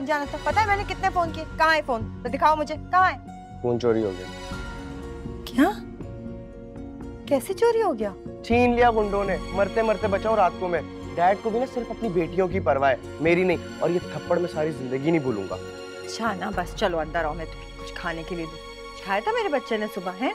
भाग जाना था। पता है मैंने कितने फोन किए? कहाँ है फोन? तो दिखाओ मुझे, कहाँ है? फोन चोरी हो गया। क्या? कैसे चोरी हो गया? छीन लिया गुंडों ने, मरते मरते बचाओ रात को मैं। डैड को भी ना सिर्फ अपनी बेटियों की परवाह है, मेरी नहीं। और ये थप्पड़ मैं सारी जिंदगी नहीं भूलूंगा। अच्छा ना, बस चलो अंदर आओ, मैं तुम्हें कुछ खाने के लिए दूं। खाया था मेरे बच्चे ने सुबह, है?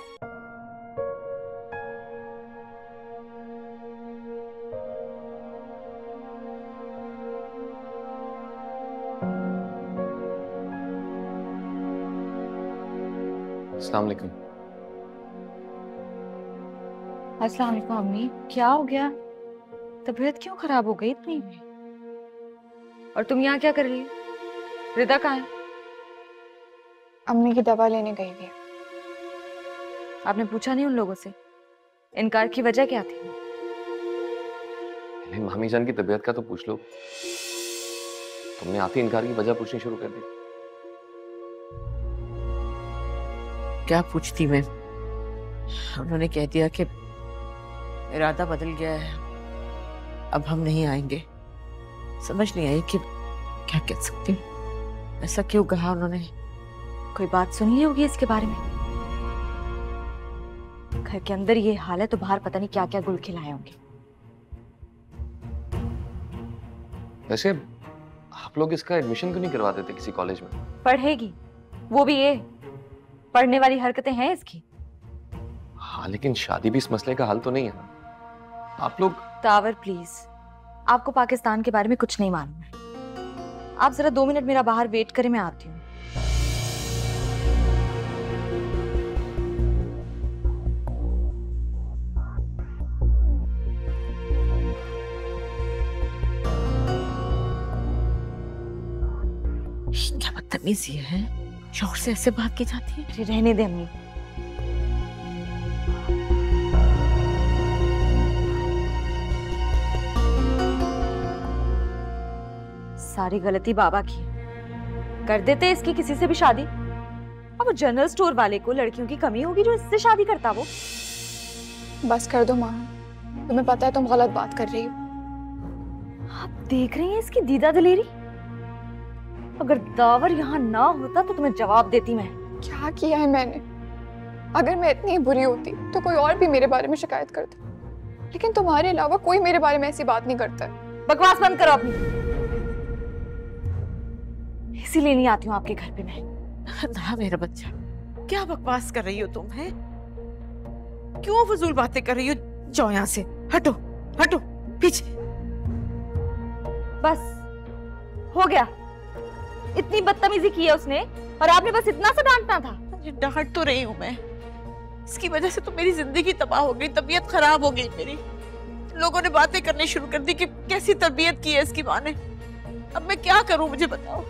अस्सलाम वालेकुम। अस्सलाम वालेकुम अम्मी, क्या हो गया? तबीयत क्यों खराब हो गई इतनी? और तुम यहाँ क्या कर रही हो? रिदा कहाँ है? अम्मी की दवा लेने गई थी। आपने पूछा नहीं उन लोगों से? इनकार की वजह क्या थी? मामी जान की तबीयत का तो पूछ लो। तुमने आते इनकार की वजह पूछनी शुरू कर दी। क्या पूछती मैं? उन्होंने कह दिया कि इरादा बदल गया है, अब हम नहीं आएंगे। समझ नहीं आई कि क्या कह सकती हूँ। ऐसा क्यों कहा उन्होंने? कोई बात सुन ली होगी इसके बारे में? घर के अंदर ये हाल है तो बाहर पता नहीं क्या क्या गुल खिलाए होंगे। वैसे आप लोग इसका एडमिशन क्यों नहीं करवा देते किसी कॉलेज में? पढ़ेगी वो भी, ये पढ़ने वाली हरकतें हैं इसकी। हाँ, लेकिन शादी भी इस मसले का हल तो नहीं है ना। आप लोग तावर प्लीज, आपको पाकिस्तान के बारे में कुछ नहीं मालूम है। आप जरा 2 मिनट मेरा बाहर वेट करें, मैं आती हूँ। क्या बदतमीजी है, शौहर से ऐसे बात की जाती है? अरे रहने दे अम्मी। सारी गलती बाबा की। कर देते इसकी किसी से भी शादी। अब वो जनरल स्टोर वाले को लड़कियों की कमी होगी जो इससे शादी करता वो। बस कर दो माँ, तुम्हें पता है तुम गलत बात कर रही हो। आप देख रही हैं इसकी दीदा दिलेरी? अगर दावर यहाँ ना होता तो तुम्हें जवाब देती मैं। क्या किया है मैंने? अगर मैं इतनी बुरी होती तो कोई और भी मेरे बारे में शिकायत करता, लेकिन तुम्हारे अलावा कोई मेरे बारे में ऐसी बात नहीं करता है। बकवास बंद करो अपनी। इसीलिए नहीं आती हूँ आपके घर पे मैं। ना मेरा बच्चा, क्या बकवास कर रही हो तुम? है क्यों फजूल बातें कर रही हो? जाओ यहाँ से, हटो हटो पीछे। बस हो गया, इतनी बदतमीजी की है उसने और आपने बस इतना सा डांटना था। डांट तो रही हूँ मैं, इसकी वजह से तो मेरी जिंदगी तबाह हो गई, तबीयत खराब हो गई मेरी। लोगों ने बातें करनी शुरू कर दी कि कैसी तरबियत की है इसकी माँ ने। अब मैं क्या करूं, मुझे बताओ।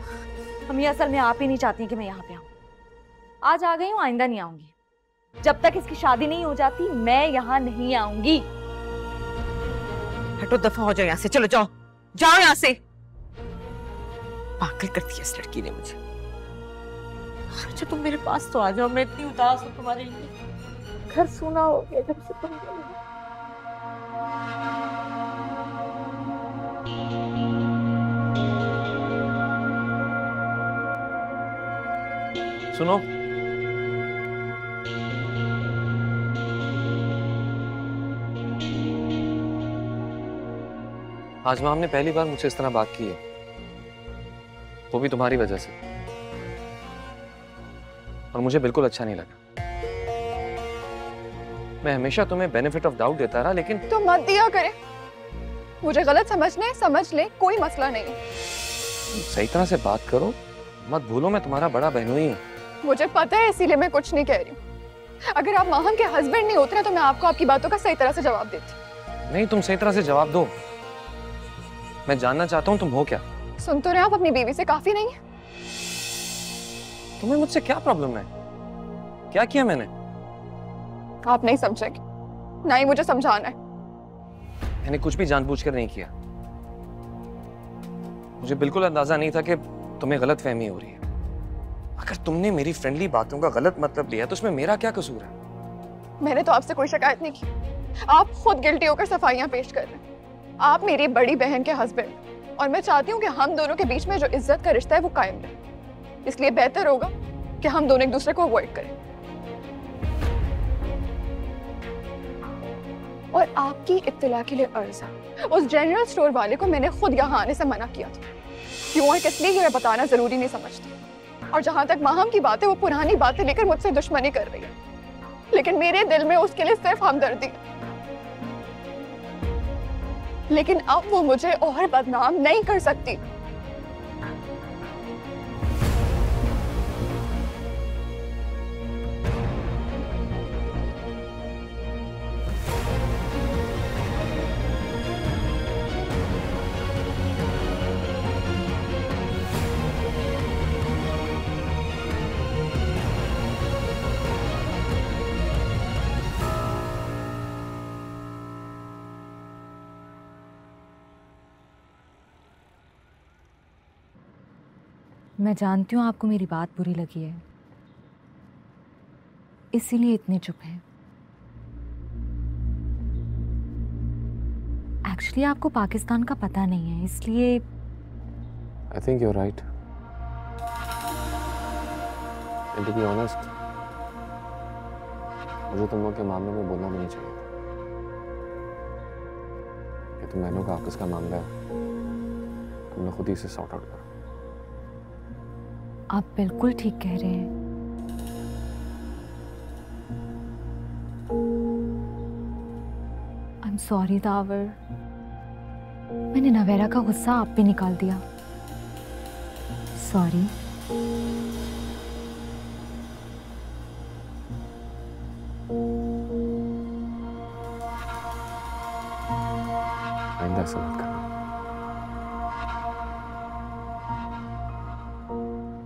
अम्मी असल में आप ही नहीं चाहती कि मैं यहाँ पे आऊँ। आज आ गई हूँ, आइंदा नहीं आऊंगी। जब तक इसकी शादी नहीं हो जाती मैं यहाँ नहीं आऊंगी। हटो, दफा हो जाओ यहाँ से, चलो जाओ जाओ यहाँ से। पागल करती है इस लड़की ने मुझे। अच्छा तुम मेरे पास तो आ जाओ, मैं इतनी उदास हूँ तुम्हारे लिए। घर सूना हो गया जब से तुम गई। सुनो, आज माम ने पहली बार मुझसे इस तरह बात की है, वो भी तुम्हारी वजह से, और मुझे बिल्कुल अच्छा नहीं लगा। मैं हमेशा तुम्हें बेनिफिट ऑफ डाउट देता रहा, लेकिन तो मत दिया करे। मुझे गलत समझने समझ ले, कोई मसला नहीं। सही तरह से बात करो, मत भूलो मैं तुम्हारा बड़ा बहनोई हूँ। मुझे पता है, इसीलिए मैं कुछ नहीं कह रही हूँ। अगर आप माहम के हस्बैंड नहीं होते ना तो मैं आपको आपकी बातों का सही तरह से जवाब देती। नहीं, तुम सही तरह से जवाब दो। मैं जानना चाहता हूँ तुम हो क्या। सुन तो रहे आप अपनी बीवी से काफी नहीं है? तुम्हें मुझसे क्या प्रॉब्लम है? क्या किया मैंने? आप नहीं समझेंगे, ना ही मुझे समझाना है। मैंने कुछ भी जानबूझकर नहीं किया। मुझे बिल्कुल अंदाजा नहीं था कि तुम्हें गलत फहमी हो रही है। अगर तुमने मेरी फ्रेंडली बातों का गलत मतलब लिया तो उसमें मेरा क्या कसूर है? मैंने तो आपसे कोई शिकायत नहीं की। आप खुद गिल्टी होकर सफाइयां पेश कर रहे हैं। आप मेरी बड़ी बहन के हस्बैंड, और मैं चाहती हूँ कि हम दोनों के बीच में जो इज्जत का रिश्ता है वो कायम रहे। इसलिए बेहतर होगा कि हम दोनों एक दूसरे को अवॉइड करें। और आपकी इत्तला के लिए अर्जा, उस जनरल स्टोर वाले को मैंने खुद यहाँ आने से मना किया था। क्यों और किस लिए ये मैं बताना जरूरी नहीं समझती। और जहां तक माहम की बात है, वो पुरानी बातें लेकर मुझसे दुश्मनी कर रही है, लेकिन मेरे दिल में उसके लिए सिर्फ हमदर्दी है। लेकिन अब वो मुझे और बदनाम नहीं कर सकती। मैं जानती हूँ आपको मेरी बात बुरी लगी है, इसीलिए इतने चुप हैं। एक्चुअली आपको पाकिस्तान का पता नहीं है, इसलिए I think you're right. And to be honest, मुझे तुम लोग के मामले में बोलना भी नहीं चाहिए था। ये तुम बहनों का आपस का मामला है, तुमने खुद ही इसे सॉर्ट आउट करो। आप बिल्कुल ठीक कह रहे हैं। I'm sorry दावर, मैंने नवेरा का गुस्सा आप पे निकाल दिया। सॉरी। आइंदा ऐसा मत करना।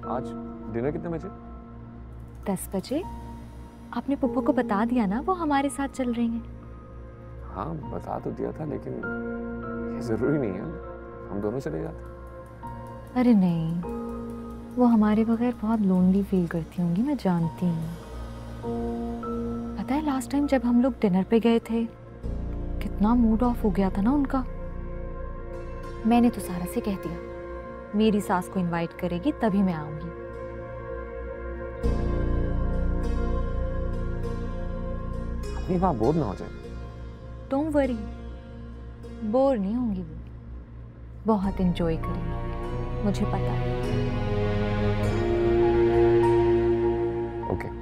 आज डिनर कितने बजे? 10 बजे। आपने पुप्पो को बता दिया ना वो हमारे साथ चल रही हैं? हाँ बता तो दिया था, लेकिन ये जरूरी नहीं है हम दोनों चले जाते। अरे नहीं, वो हमारे बगैर बहुत लोनली फील करती होंगी, मैं जानती हूँ। पता है लास्ट टाइम जब हम लोग डिनर पे गए थे, कितना मूड ऑफ हो गया था ना उनका। मैंने तो सारा से कह दिया मेरी सास को इनवाइट करेगी तभी मैं आऊंगी। अपनी वहाँ बोर ना हो जाए। डोंट वरी, बोर नहीं होंगी वो, बहुत एंजॉय करेंगी, मुझे पता है। Okay.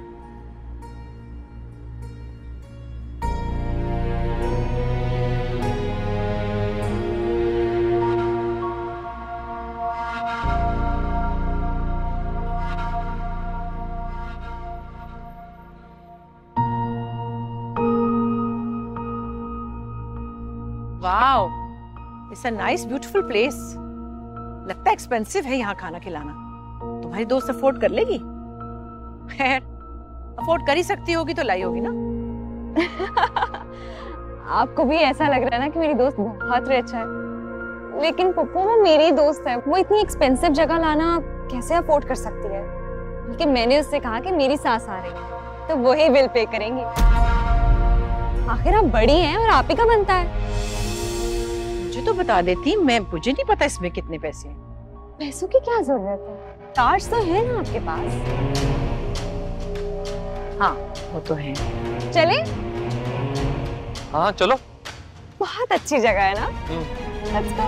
Wow, it's a nice beautiful place. लगता है एक्सपेंसिव है यहाँ खाना खिलाना। तुम्हारी दोस्त अफोर्ड कर लेगी? खैर, अफोर्ड कर ही सकती होगी तो लाई होगी ना। आपको भी ऐसा लग रहा है ना कि मेरी दोस्त बहुत रिच है, लेकिन पप्पू वो मेरी दोस्त है, वो इतनी एक्सपेंसिव जगह लाना कैसे अफोर्ड कर सकती है? बल्कि मैंने उससे कहा कि मेरी सास आ रही है तो वही बिल पे करेंगी। आखिर आप बड़ी हैं और आप ही का बनता है। मुझे तो बता देती, मुझे नहीं पता इसमें कितने पैसे हैं। पैसों की क्या जरूरत है, कार्ड्स तो है ना आपके पास। हाँ वो तो है। चले? हाँ चलो। बहुत अच्छी जगह है ना। Let's go.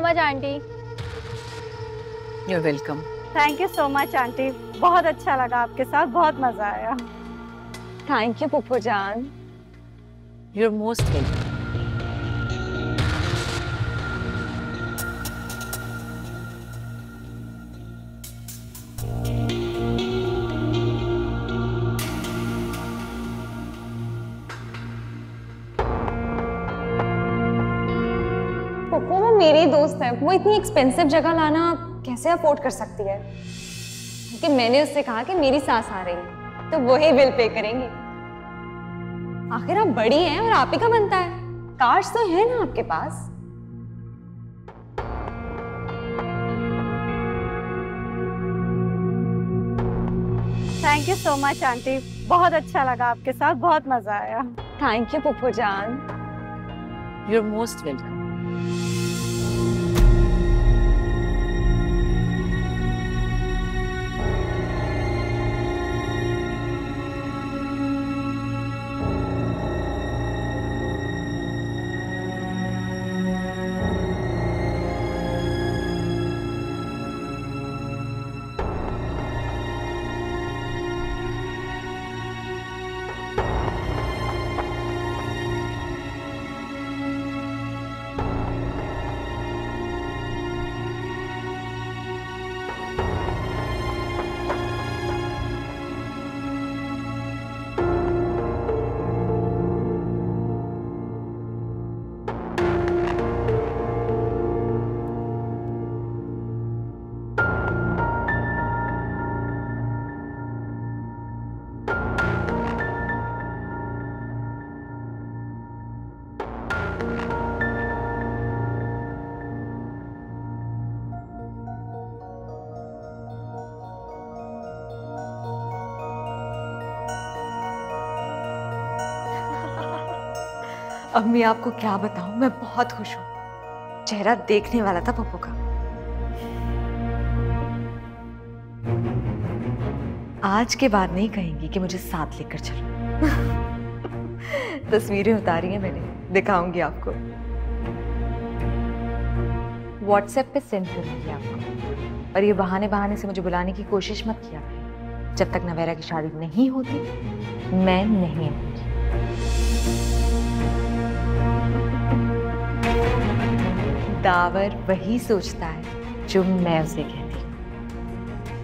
Much aunty. You welcome. Thank you so much aunty, बहुत अच्छा लगा आपके साथ, बहुत मजा आया। थैंक यू पुप्पू जान। You are most welcome. Puppu वो मेरी दोस्त है, वो इतनी एक्सपेंसिव जगह लाना कैसे अफोर्ड कर सकती है? कि मैंने उससे कहा कि मेरी सास आ रही है तो वही बिल पे करेंगी। आखिर आप बड़ी हैं और आप ही का बनता है, कार्ड्स तो है ना आपके पास। Thank you so much aunty, बहुत अच्छा लगा आपके साथ, बहुत मजा आया। थैंक यू पुप्पू जान। You are most welcome. अम्मी आपको क्या बताऊं, मैं बहुत खुश हूँ। चेहरा देखने वाला था पप्पू का। आज के बाद नहीं कहेंगी कि मुझे साथ लेकर चलो। तस्वीरें उतारी हैं मैंने, दिखाऊंगी आपको। व्हाट्सएप पे सेंड करूंगी आपको। और ये बहाने बहाने से मुझे बुलाने की कोशिश मत किया करें। जब तक नवेरा की शादी नहीं होती मैं नहीं आऊंगी। दावर वही सोचता है जो मैं उसे कहती हूँ।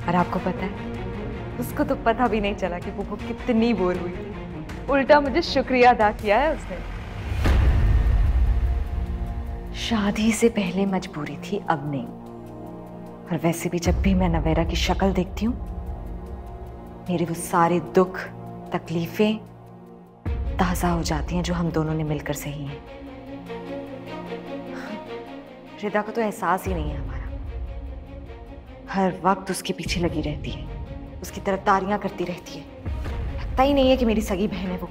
और आपको पता है, उसको तो पता भी नहीं चला कि पुप्पू कितनी बोर हुई थी। उल्टा मुझे शुक्रिया अदा किया है उसने। शादी से पहले मजबूरी थी, अब नहीं। और वैसे भी जब भी मैं नवेरा की शक्ल देखती हूँ, मेरे वो सारे दुख तकलीफें ताज़ा हो जाती हैं जो हम दोनों ने मिलकर सही हैं। रिदा को तो एहसास ही नहीं है हमारा। हर वक्त उसके पीछे लगी रहती है, उसकी तरफदारियां करती रहती है। लगता ही नहीं है कि मेरी सगी बहन है वो।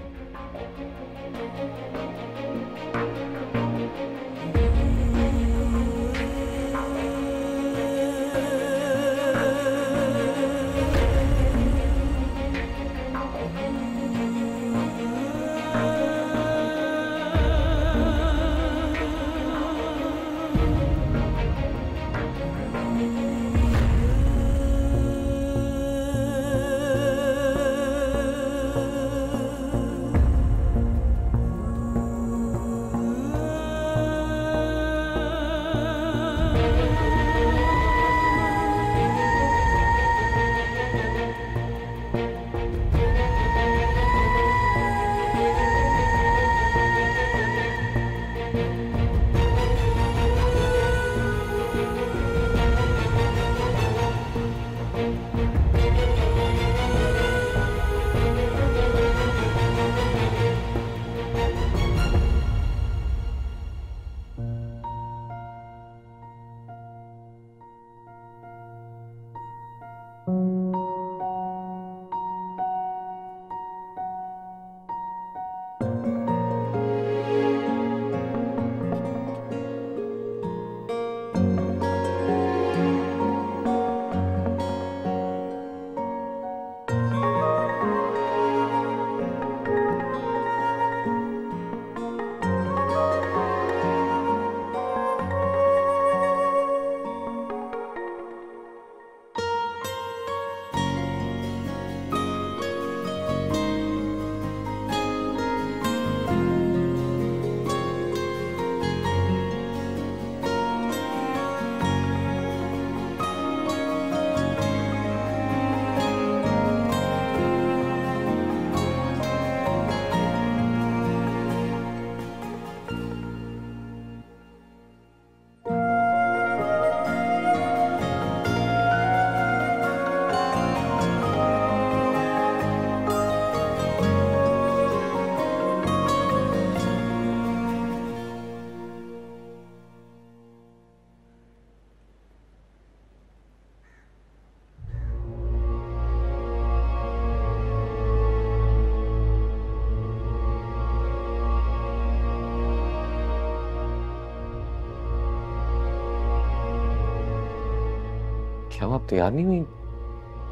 क्या आप तैयार नहीं हुई?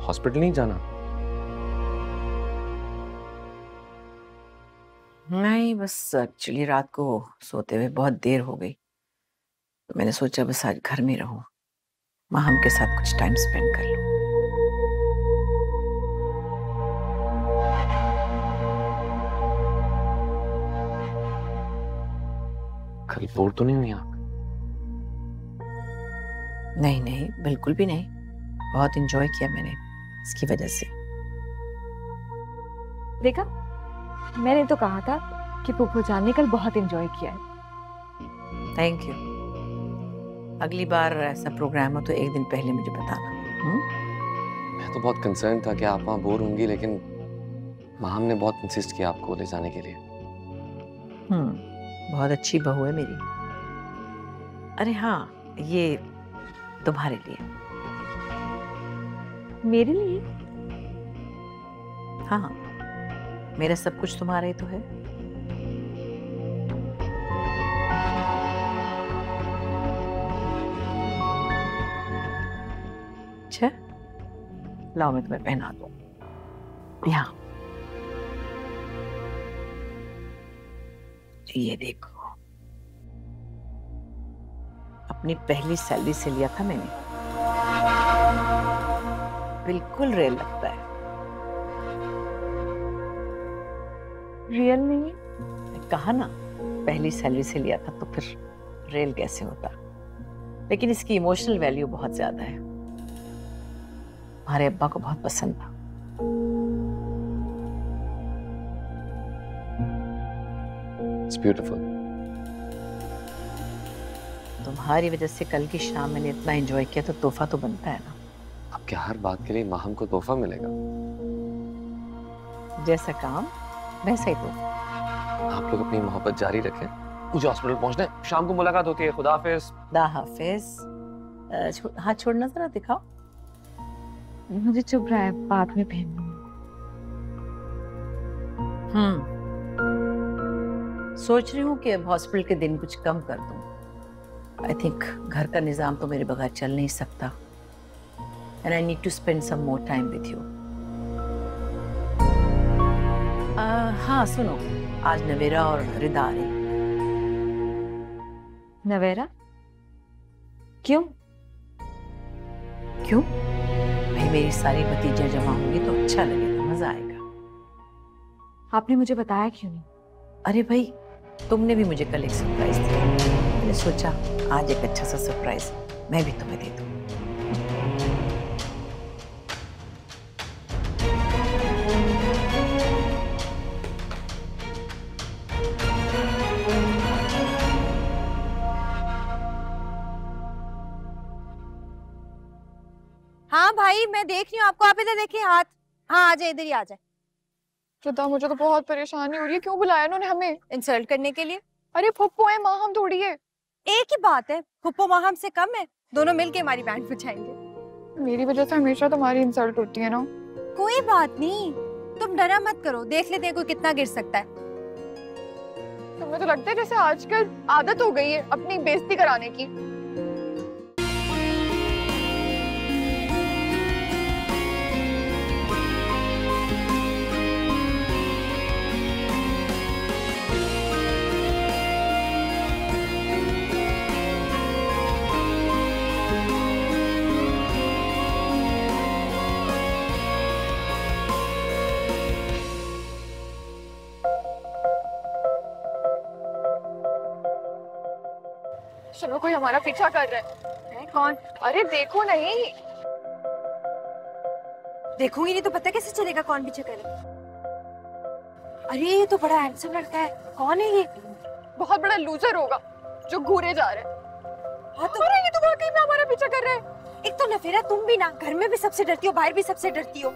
हॉस्पिटल नहीं जाना? नहीं, बस एक्चुअली रात को सोते हुए बहुत देर हो गई, तो मैंने सोचा बस आज घर में रहूं, माहम के साथ कुछ टाइम स्पेंड कर लूं। कल बोर तो नहीं हुई आप? नहीं नहीं, बिल्कुल भी नहीं, बहुत एंजॉय किया मैंने इसकी वजह से। देखा, मैंने तो कहा था कि पुप्पो जान ने कल बहुत एंजॉय किया है। Thank you. अगली बार ऐसा प्रोग्राम हो तो एक दिन पहले मुझे बताना। मैं तो बहुत कंसर्न था कि आप वहाँ बोर होंगी, लेकिन माहम ने बहुत इंसिस्ट किया आपको ले जाने के लिए। बहुत अच्छी बहू है मेरी। अरे हाँ, ये तुम्हारे लिए। मेरे लिए? हाँ, मेरा सब कुछ तुम्हारा ही तो है। अच्छा, लाओ मैं तुम्हें पहना दूं। यहाँ, ये देखो, अपनी पहली सैलरी से लिया था मैंने, बिल्कुल रियल लगता है। रियल नहीं? कहा ना, पहली सैलरी से लिया था तो फिर रियल कैसे होता। लेकिन इसकी इमोशनल वैल्यू बहुत ज्यादा है, हमारे अब्बा को बहुत पसंद था। It's beautiful. तुम्हारी वजह से कल की शाम मैंने इतना एंजॉय किया, तो तोहफा तो बनता है ना। आपके हर बात के लिए माहम को तोहफा मिलेगा। जैसा काम वैसा ही तो। आप लोग अपनी मोहब्बत जारी रखें। मुझे हॉस्पिटल पहुंचना है, शाम को मुलाकात होती है। खुदा हाफिज। खुदा हाफिज। हाथ छोड़ना जरा, दिखाओ। मुझे चुभ रहा है, बाद में पहन लूंगी। सोच रही हूँ कि अब हॉस्पिटल के दिन कुछ कम कर दूं। आई थिंक घर का निजाम तो मेरे बगैर चल नहीं सकता, and I need to spend some more time with you. हाँ सुनो, आज नवेरा और रिदा आ रही। नवेरा? क्यों? क्यों? भाई मेरी सारी भतीजियां जमा होंगी तो अच्छा लगेगा, मजा आएगा। आपने मुझे बताया क्यों नहीं? अरे भाई, तुमने भी मुझे कल एक सरप्राइज दिया, मैंने सोचा आज एक अच्छा सा सरप्राइज मैं भी तुम्हें दे दूं। हाँ भाई, मैं देख रही हूँ आपको। आप इधर देखिए हाथ। हाँ, आ जाए, इधर ही आ जाए। रिदा, मुझे तो बहुत परेशानी हो रही है। क्यों बुलाया उन्होंने हमें? इंसल्ट करने के लिए। अरे फुप्पो है, माँ हम थोड़ी है। एक ही बात है, फुप्पो माँ हमसे कम है। दोनों मिलके हमारी बैंड बजाएंगे। मेरी वजह से हमेशा तुम्हारी इंसल्ट होती है ना। कोई बात नहीं, तुम डरा मत करो। देख लेते हैं कोई कितना गिर सकता है। तुम्हें तो लगता है जैसे आजकल आदत हो गई है अपनी बेइज्जती कराने की। चलो, कोई हमारा पीछा कर रहा है। कौन? अरे देखो नहीं। देखूंगी नहीं तो पता कैसे चलेगा कौन पीछे करे। अरे ये तो बड़ा हैंडसम लड़का है। कौन है ये? बहुत बड़ा लूजर होगा जो घूरे जा रहा है। हाँ तो अरे ये तो वाकई में हमारा पीछा कर रहा है। एक तो नफेरा, तुम भी ना घर में भी सबसे डरती हो, बाहर भी सबसे डरती हो।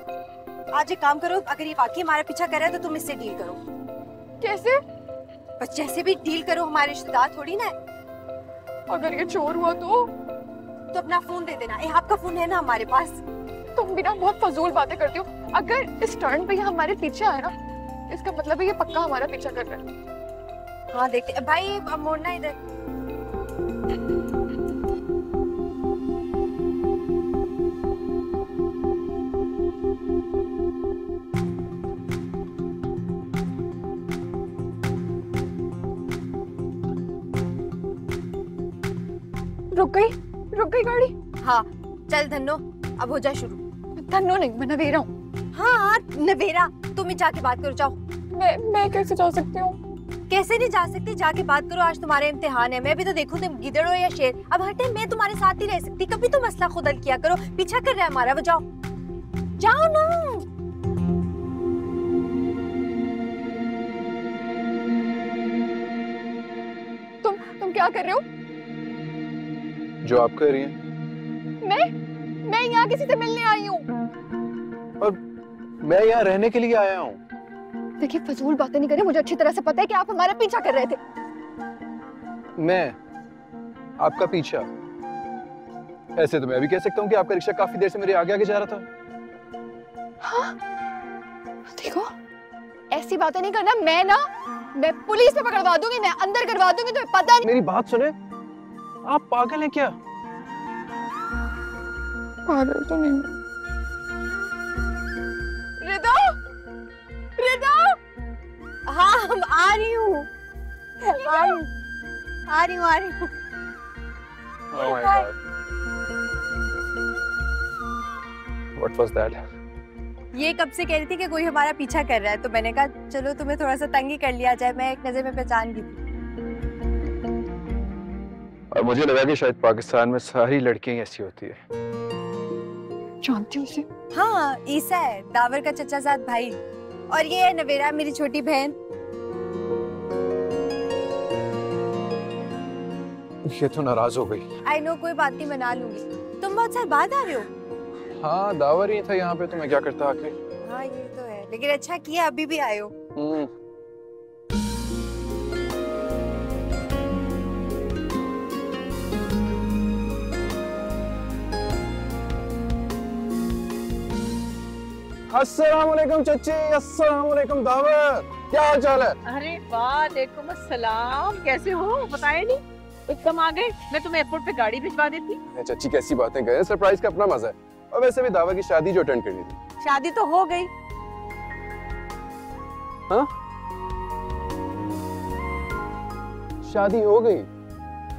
आज एक काम करो, अगर ये वाकई हमारा पीछा कर रहा है तो तुम इससे डील करो। कैसे? बस जैसे भी डील करो, हमारे रिश्तेदार थोड़ी ना है। अगर ये चोर हुआ तो अपना फोन दे देना। आपका फोन है ना हमारे पास। तुम भी ना बहुत फजूल बातें करती हो। अगर इस टर्न पे ये हमारे पीछे आए ना, इसका मतलब है ये पक्का हमारा पीछा कर रहा है। हाँ देखते भाई, अब मोड़ना इधर। रुक गई गाड़ी। हाँ चल धन्नो, अब हो जाए शुरू। धन्नो नहीं, मैं नवेरा हूँ। हाँ नवेरा, तुम ही जाके बात करो, जाओ। मैं कैसे जा सकती हूँ? कैसे नहीं जा सकती, जाके बात करो, आज तुम्हारे इम्तिहान है। मैं भी तो देखूं तुम गिदड़ हो या शेर। अब हर टाइम मैं तुम्हारे साथ ही रह सकती, कभी तो मसला खुद हल किया करो। पीछा कर रहा है हमारा, वो जाओ जाओ ना। तुम क्या कर रहे हो? जो आप कर रही हैं। मैं यहाँ किसी से मिलने आई हूँ। और मैं यहाँ रहने के लिए आया हूँ। देखिए फजूल बातें नहीं करें, मुझे अच्छी तरह से पता है कि आप हमारा पीछा कर रहे थे। मैं आपका पीछा? ऐसे तो मैं भी कह सकता हूँ कि आपका रिक्शा काफी देर से मेरे आगे आगे जा रहा था। हाँ? देखो ऐसी बातें नहीं करना। मैं पुलिस में पकड़वा दूंगी, मैं अंदर करवा दूंगी, तुम्हें पता नहीं। मेरी बात सुने, आप पागल हैं क्या? पागल तो नहीं। रिदा, रिदा। हाँ हम आ रही हूँ, आ रही हूँ। Oh my God. What was that? ये कब से कह रही थी कि कोई हमारा पीछा कर रहा है, तो मैंने कहा चलो तुम्हें थोड़ा सा तंग ही कर लिया जाए। मैं एक नजर में पहचान गई थी। और मुझे लगा कि शायद पाकिस्तान में सारी लड़कियां ऐसी होती है। जानती हूँ उसे? हाँ ईसा है, दावर का चचा साथ भाई। और ये है नवेरा, मेरी छोटी बहन। ये तो नाराज हो गई। आई नो, कोई बात नहीं, मना लूंगी। तुम बहुत साल बाद आ रहे हो। हाँ दावर ही था यहाँ पे, तो मैं क्या करता आके। हाँ ये तो है, लेकिन अच्छा किया अभी भी आए हो। अस्सलाम वालेकुम चच्ची, अस्सलाम वालेकुम दावर, क्या हाल चाल है? अरे वालेकुम अस्सलाम, कैसे हो? बताया नहीं, एकदम आ गए। मैं तुम्हें एयरपोर्ट पे गाड़ी भिजवा देती। चच्ची कैसी बातें गए, सरप्राइज का अपना मजा है। और वैसे भी दावर की शादी जो अटेंड करनी थी। शादी तो हो गई। हाँ शादी हो गई,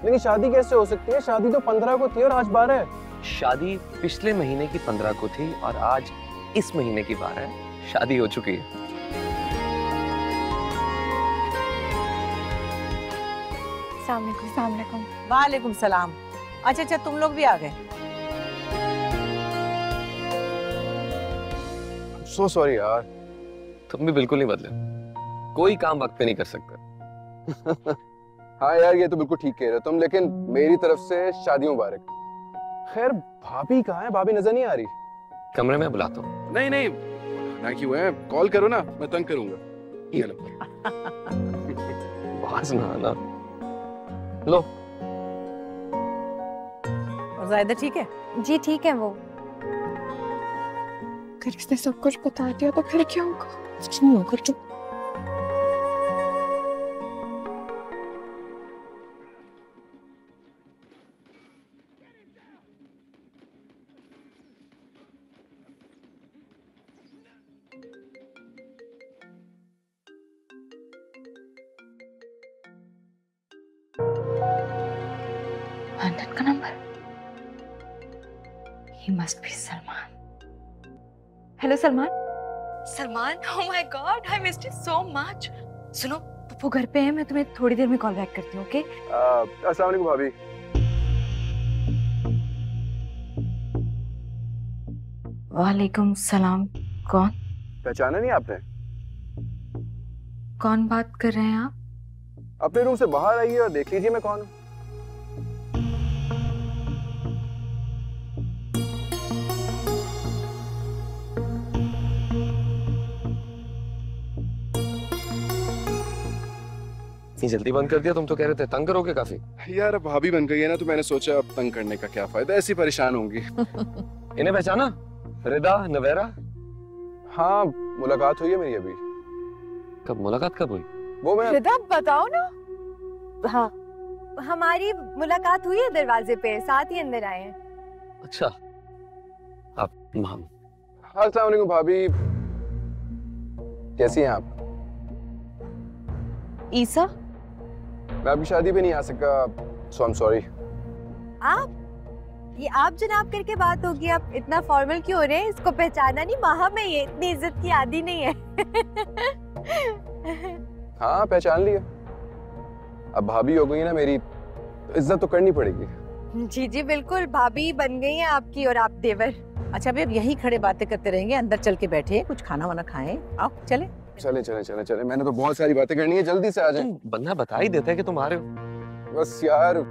लेकिन शादी कैसे हो सकती है? शादी तो 15 को थी और आज 12 है। शादी पिछले महीने की 15 को थी और आज इस महीने की 12 है। शादी हो चुकी है। वालेकुम सलाम। अच्छा तुम लोग भी आ गए। सो सॉरी यार। तुम भी बिल्कुल नहीं बदले, कोई काम वक्त पे नहीं कर सकते। हाँ यार ये तो बिल्कुल ठीक कह रहे हो तुम, लेकिन मेरी तरफ से शादी मुबारक। खैर भाभी कहाँ है? भाभी नजर नहीं आ रही। कमरे में बुलाता हूँ। नहीं नहीं ना, क्यों है? कॉल करो ना, मैं तंग करूंगा। ये लो। बाज ना आना। लो। और ज़ायदा ठीक है? जी ठीक है। वो अगर इसने सब कुछ बता दिया तो फिर क्या होगा? कुछ नहीं होगा। चुप। लंदन का number. He must be Salman. Hello Salman. Salman, oh my God, I missed you so much। सुनो, पप्पू घर पे है, मैं तुम्हें थोड़ी देर में कॉल बैक करती हूँ, ओके? अस्सलाम वालेकुम भाभी। वालेकुम सलाम। कौन? पहचाना नहीं आपने? कौन बात कर रहे हैं आप? अपने रूम से बाहर आइए और देख लीजिए मैं कौन हूँ। इतनी जल्दी बंद कर दिया? तुम तो कह रहे थे तंग करोगे काफी। यार अब भाभी बन गई है ना, तो मैंने सोचा अब तंग करने का क्या फायदा, ऐसी परेशान होंगी। इन्हें पहचाना? रिदा, नवेरा। हाँ मुलाकात हुई है मेरी अभी। कब मुलाकात कब हुई? वो मैं रिदा बताओ ना। हाँ हमारी मुलाकात हुई है दरवाजे पे, साथ ही अंदर आए हैं। अच्छा आप माम। अस्सलाम वालेकुम भाभी, कैसी हैं आप? ईसा, मैं आपकी शादी पे नहीं आ सका, सो आई एम सॉरी। आप ये आप जनाब करके बात होगी। आप इतना फॉर्मल क्यों हो रहे हैं? इसको पहचाना नहीं, माहम है ये, इतनी इज्जत की आदी नहीं है। हाँ पहचान लिया। अब भाभी हो गई ना मेरी, इज्जत तो करनी पड़ेगी। जी जी बिल्कुल, भाभी बन गई हैं आपकी और आप देवर। अच्छा अभी अब यही खड़े बातें करते रहेंगे, अंदर चल के बैठे कुछ खाना वाना खाएं। आओ चले चले चले चले चले, मैंने तो बहुत सारी बातें करनी है, जल्दी से आ जाए। बंदा बता ही देता है कि तुम आ रहे हो। बस यार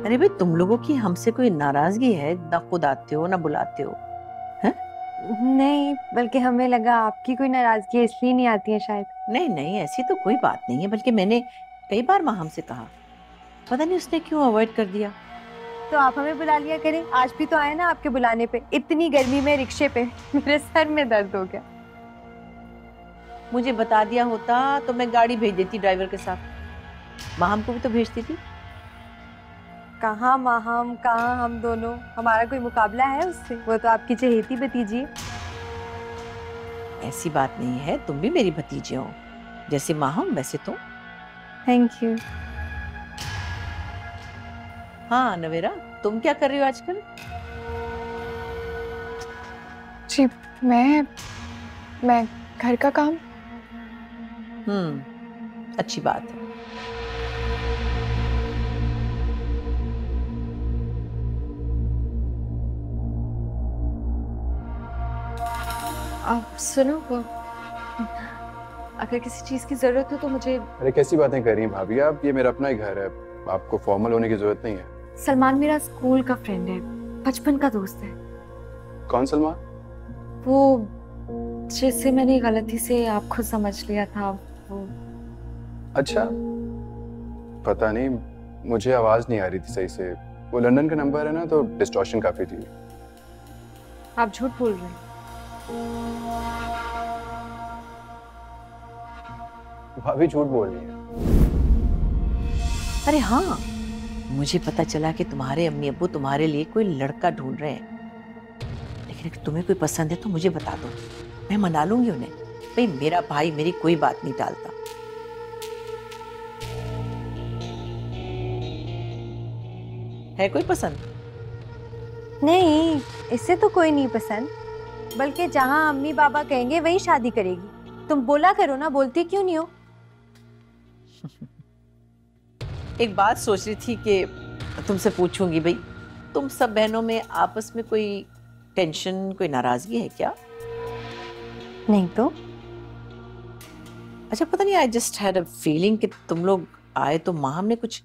अरे भाई तुम लोगों की हमसे कोई नाराजगी है? ना खुद आते हो ना बुलाते हो। नहीं, बल्कि हमें लगा आपकी कोई नाराजगी है इसलिए नहीं आती है शायद। नहीं नहीं ऐसी तो कोई बात नहीं है, बल्कि मैंने कई बार माहम से कहा, पता नहीं उसने क्यों अवॉइड कर दिया। तो आप हमें बुला लिया करें, आज भी तो आए ना आपके बुलाने पे, इतनी गर्मी में रिक्शे पे। मेरे सर में दर्द हो गया। मुझे बता दिया होता तो मैं गाड़ी भेज देती ड्राइवर के साथ। माहम को भी तो भेजती थी। कहाँ माहम कहाँ हम दोनों, हमारा कोई मुकाबला है उससे? वो तो आपकी चहेती भतीजी है। ऐसी बात नहीं है, तुम भी मेरी भतीजे हो, जैसे माहम वैसे तो। Thank you. हाँ नवेरा, तुम क्या कर रही हो आजकल? जी मैं घर का काम। अच्छी बात है। आप सुनो, अगर किसी चीज की जरूरत हो तो मुझे। अरे कैसी बातें कर रही हैं भाभी आप, ये मेरा अपना ही घर है, आपको फॉर्मल होने की जरूरत नहीं है। सलमान मेरा स्कूल का फ्रेंड है, बचपन का दोस्त है। कौन सलमान? वो जिससे मैंने गलती से आप खुद समझ लिया था वो। अच्छा पता नहीं, मुझे आवाज नहीं आ रही थी सही से। वो लंदन का नंबर है ना, तो डिस्टॉर्शन काफी थी। आप झूठ बोल रहे हैं। भाभी झूठ बोल रही है। अरे हाँ, मुझे पता चला कि तुम्हारे अम्मी अब्बू तुम्हारे लिए कोई लड़का ढूंढ रहे हैं, लेकिन अगर तुम्हें कोई पसंद है तो मुझे बता दो, मैं मना लूंगी उन्हें। भाई मेरा भाई मेरी कोई बात नहीं टालता। है कोई पसंद? नहीं, इससे तो कोई नहीं पसंद, बल्कि जहाँ अम्मी बाबा कहेंगे वही शादी करेगी। तुम बोला करो ना, बोलती क्यों नहीं हो? एक बात सोच रही थी कि तुमसे पूछूंगी, भाई तुम सब बहनों में आपस में कोई टेंशन, कोई नाराजगी है क्या? नहीं तो। अच्छा पता नहीं, I just had a feeling कि तुम लोग आए तो माहम ने कुछ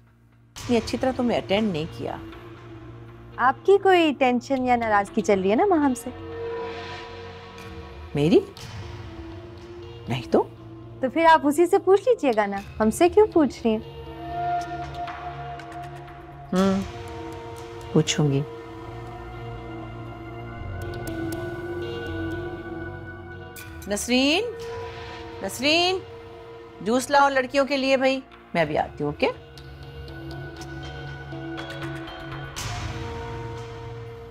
इतनी अच्छी तरह तुम्हें अटेंड नहीं किया। आपकी कोई टेंशन या नाराजगी चल रही है ना माहम से? मेरी? नहीं तो फिर आप उसी से पूछ लीजिएगा ना, हमसे क्यों पूछ रही हैं? पूछूंगी। नसरीन, नसरीन, जूस लाओ लड़कियों के लिए भाई, मैं भी आती हूँ। ओके?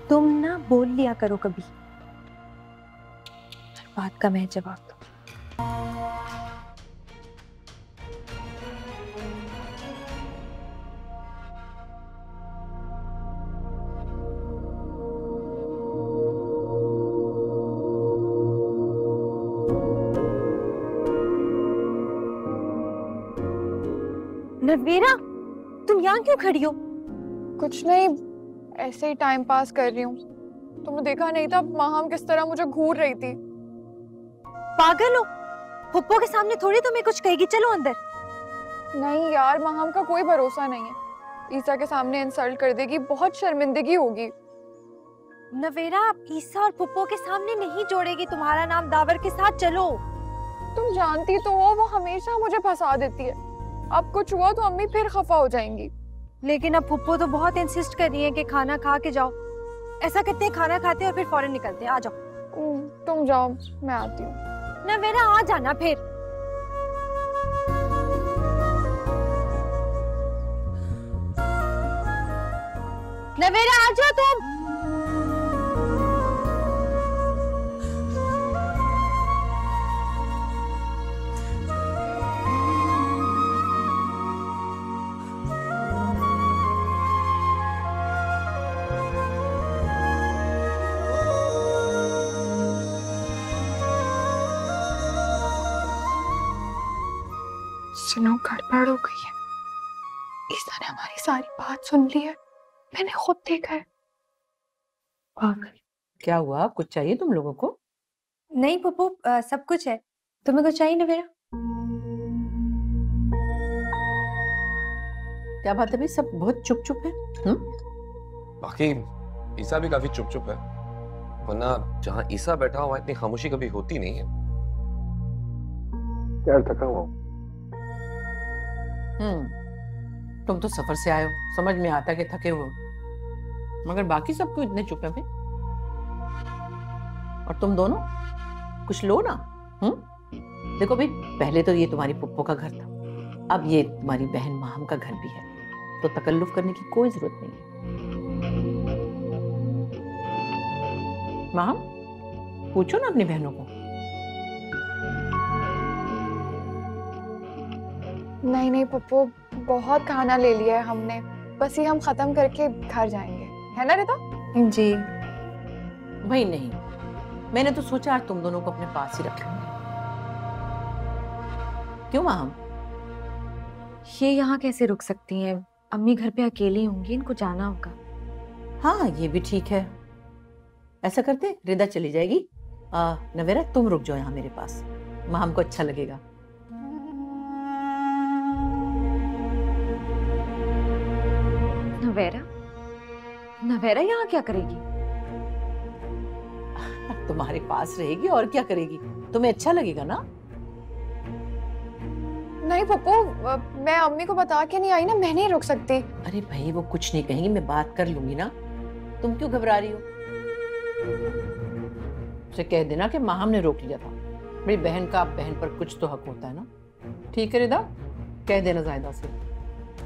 तुम ना बोल लिया करो कभी, बात का मैं जवाब दो। नवेरा, तुम यहाँ क्यों खड़ी हो? कुछ नहीं, ऐसे ही टाइम पास कर रही हूँ। तुमने देखा नहीं था माहम किस तरह मुझे घूर रही थी? पागल हो? फुप्पो के सामने थोड़ी तुम्हें कुछ कहेगी, चलो अंदर। नहीं यार, माहम का कोई भरोसा नहीं है। ईसा के सामने इंसल्ट कर देगी, बहुत शर्मिंदगी होगी। नवेरा, ईसा और फुप्पो के सामने नहीं जोड़ेगी तुम्हारा नाम दावर के साथ, चलो। तुम जानती तो हो वो हमेशा मुझे फंसा देती है। अब कुछ हुआ तो अम्मी फिर खफा हो जाएंगी। लेकिन अब फुप्पो तो बहुत इंसिस्ट कर रही है कि खाना खा के जाओ। ऐसा करते हैं, खाना खाते हैं और फिर फौरन निकलते हैं। आ जाओ। तुम जाओ, मैं आती हूँ। नवेरा आ जाना फिर। नवेरा आ जाओ तुम। सुनो, गड़बड़ हो गई है। ईसा ने हमारी सारी बात सुन ली है, मैंने खुद देखा है। पागल। क्या हुआ? कुछ चाहिए तुम लोगों को? नहीं पप्पू, सब कुछ है। तुम्हें कुछ चाहिए नवेरा? क्या बात है भाई, सब बहुत चुप चुप है। बाकी ईसा भी काफी चुप चुप है, वरना जहाँ ईसा बैठा हुआ इतनी खामोशी कभी होती नहीं है। यार थका हुआ हूं। तुम तो सफर से आए हो, समझ में आता कि थके हुए हो, मगर बाकी सब क्यों इतने चुप है भाई? और तुम दोनों कुछ लो ना। देखो भाई, पहले तो ये तुम्हारी पुप्पो का घर था, अब ये तुम्हारी बहन माहम का घर भी है, तो तकल्लुफ करने की कोई जरूरत नहीं है। माहम, पूछो ना अपनी बहनों को। नहीं नहीं पप्पू, बहुत खाना ले लिया है हमने, बस ये हम खत्म करके घर जाएंगे, है ना रिता? जी। भाई नहीं, मैंने तो सोचा आज तुम दोनों को अपने पास ही रख लूंगी। क्यों माहम? ये यहाँ कैसे रुक सकती हैं? अम्मी घर पे अकेली होंगी, इनको जाना होगा। हाँ ये भी ठीक है, ऐसा करते रिदा चली जाएगी, नवेरा तुम रुक जाओ यहाँ मेरे पास, माहम को अच्छा लगेगा। नवेरा? नवेरा यहाँ क्या करेगी? तुम्हारे पास रहेगी और क्या करेगी, तुम्हें अच्छा लगेगा ना। नहीं पप्पू, मैं अम्मी को बता के नहीं आई ना, मैं नहीं रुक सकती। अरे भाई वो कुछ नहीं कहेंगी, मैं बात कर लूंगी ना, तुम क्यों घबरा रही हो? उसे कह देना कि माहम ने रोक लिया था, मेरी बहन का बहन पर कुछ तो हक होता है ना। ठीक है रिदा, कह देना जायदा से।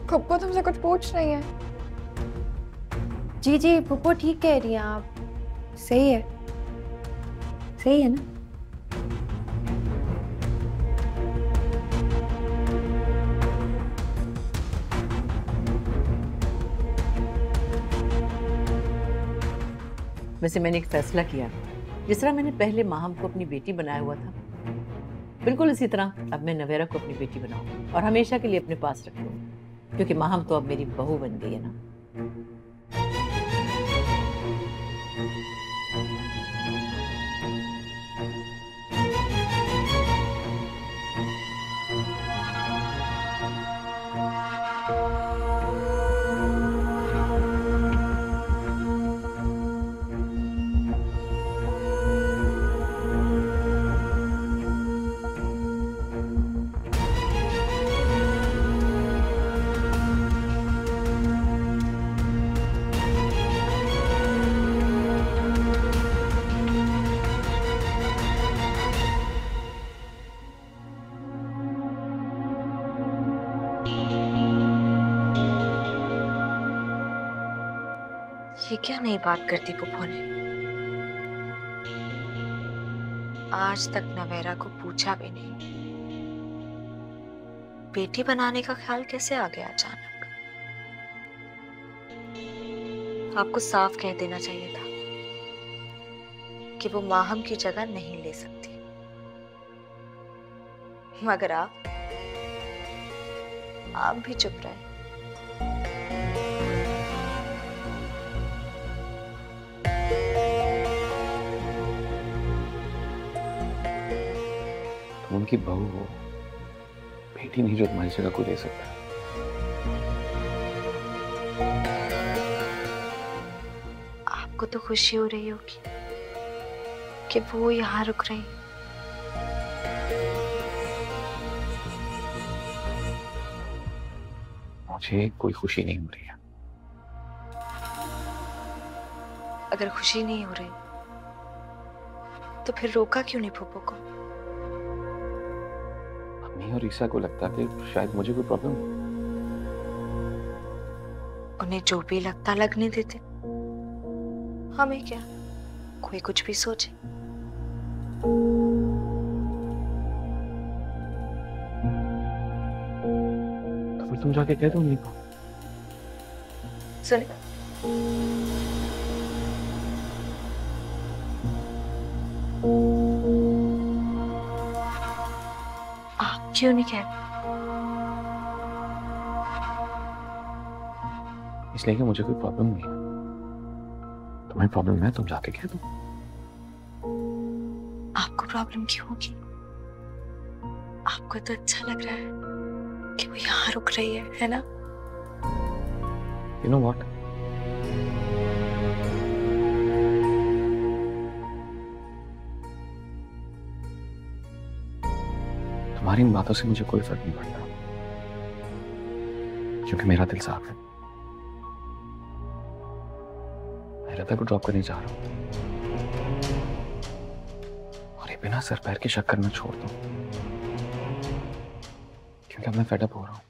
पप्पू तुमसे कुछ पूछ रही है? जी जी पप्पू ठीक कह रही हैं आप, सही है, सही है ना? वैसे मैंने एक फैसला किया, जिस तरह मैंने पहले माहम को अपनी बेटी बनाया हुआ था, बिल्कुल इसी तरह अब मैं नवेरा को अपनी बेटी बनाऊंगी और हमेशा के लिए अपने पास रखूंगी, क्योंकि माहम तो अब मेरी बहू बन गई है ना। ये क्या नई बात करती पुप्पो ने? आज तक नवेरा को पूछा भी नहीं, बेटी बनाने का ख्याल कैसे आ गया अचानक? आपको साफ कह देना चाहिए था कि वो माहम की जगह नहीं ले सकती, मगर आप भी चुप रहे। उनकी बहू हो, बेटी नहीं जो तुम्हारी जगह को ले सकता। आपको तो खुशी हो रही होगी कि वो यहाँ रुक रही। मुझे कोई खुशी नहीं हो रही है। अगर खुशी नहीं हो रही तो फिर रोका क्यों नहीं फूफो को? अम्मी और ईसा को लगता कि शायद मुझे कोई प्रॉब्लम। उन्हें जो भी लगता लगने देते। हमें क्या, कोई कुछ भी सोचे। तो फिर तुम जाके कह दो मम्मी को। सुने, आप क्यों नहीं कहते? इसलिए कि मुझे कोई प्रॉब्लम नहीं है। तुम्हें प्रॉब्लम है, तुम जाके कह दो। आपको प्रॉब्लम क्यों होगी? आपको तो अच्छा लग रहा है कि वो यहाँ रुक रही है ना? You know what? तुम्हारी इन बातों से मुझे कोई फर्क नहीं पड़ता, क्योंकि मेरा दिल साफ है। मैं रता को ड्रॉप करने जा रहा हूँ और ये बिना सर पैर के शक करना छोड़ दूं, क्योंकि अब मैं फेड अप हो रहा हूँ।